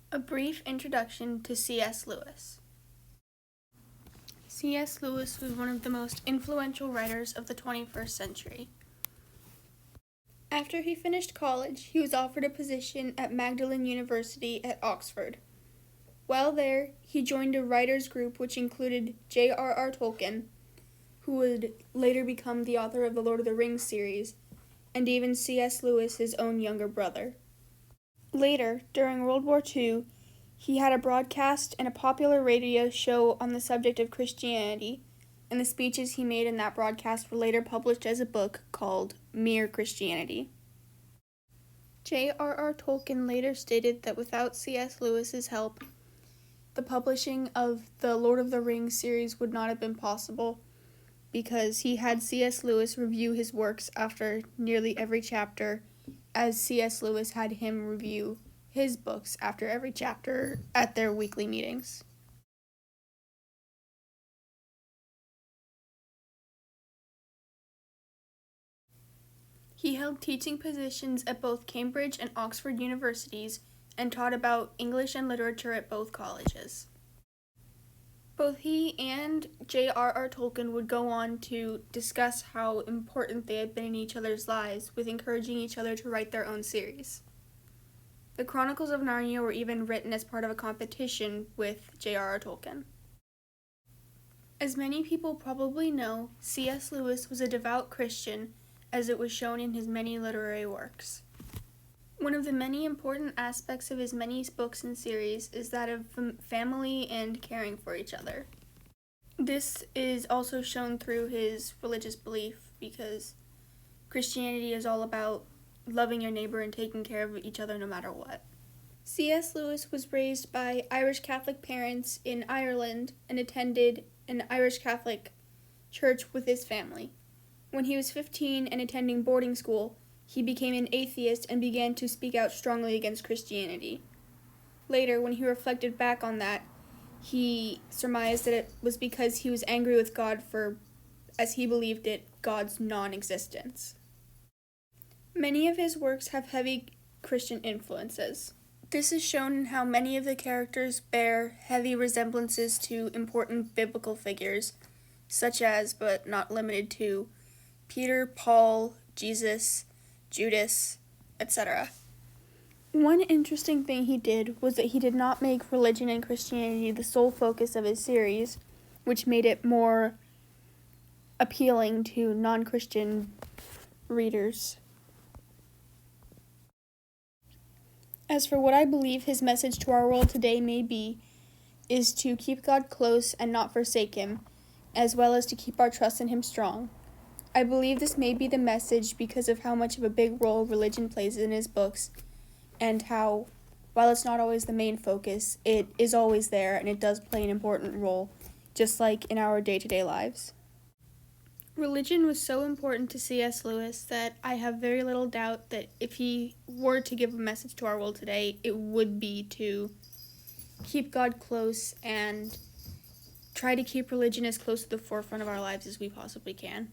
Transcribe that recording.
A brief introduction to C.S. Lewis. C.S. Lewis was one of the most influential writers of the 21st century. After he finished college, he was offered a position at Magdalen University at Oxford. While there, he joined a writers' group which included J.R.R. Tolkien, who would later become the author of the Lord of the Rings series, and even C.S. Lewis, his own younger brother. Later, during World War II, he had a broadcast and a popular radio show on the subject of Christianity, and the speeches he made in that broadcast were later published as a book called Mere Christianity. J.R.R. Tolkien later stated that without C.S. Lewis's help, the publishing of the Lord of the Rings series would not have been possible, because he had C.S. Lewis review his works after nearly every chapter, as C.S. Lewis had him review his books after every chapter at their weekly meetings. He held teaching positions at both Cambridge and Oxford universities and taught about English and literature at both colleges. Both he and J.R.R. Tolkien would go on to discuss how important they had been in each other's lives, with encouraging each other to write their own series. The Chronicles of Narnia were even written as part of a competition with J.R.R. Tolkien. As many people probably know, C.S. Lewis was a devout Christian, as it was shown in his many literary works. One of the many important aspects of his many books and series is that of family and caring for each other. This is also shown through his religious belief, because Christianity is all about loving your neighbor and taking care of each other no matter what. C.S. Lewis was raised by Irish Catholic parents in Ireland and attended an Irish Catholic church with his family. When he was 15 and attending boarding school, he became an atheist and began to speak out strongly against Christianity. Later, when he reflected back on that, he surmised that it was because he was angry with God for, as he believed it, God's non-existence. Many of his works have heavy Christian influences. This is shown in how many of the characters bear heavy resemblances to important biblical figures, such as, but not limited to, Peter, Paul, Jesus, Judas, etc. One interesting thing he did was that he did not make religion and Christianity the sole focus of his series, which made it more appealing to non-Christian readers. As for what I believe his message to our world today may be, is to keep God close and not forsake him, as well as to keep our trust in him strong. I believe this may be the message because of how much of a big role religion plays in his books, and how, while it's not always the main focus, it is always there and it does play an important role, just like in our day-to-day lives. Religion was so important to C.S. Lewis that I have very little doubt that if he were to give a message to our world today, it would be to keep God close and try to keep religion as close to the forefront of our lives as we possibly can.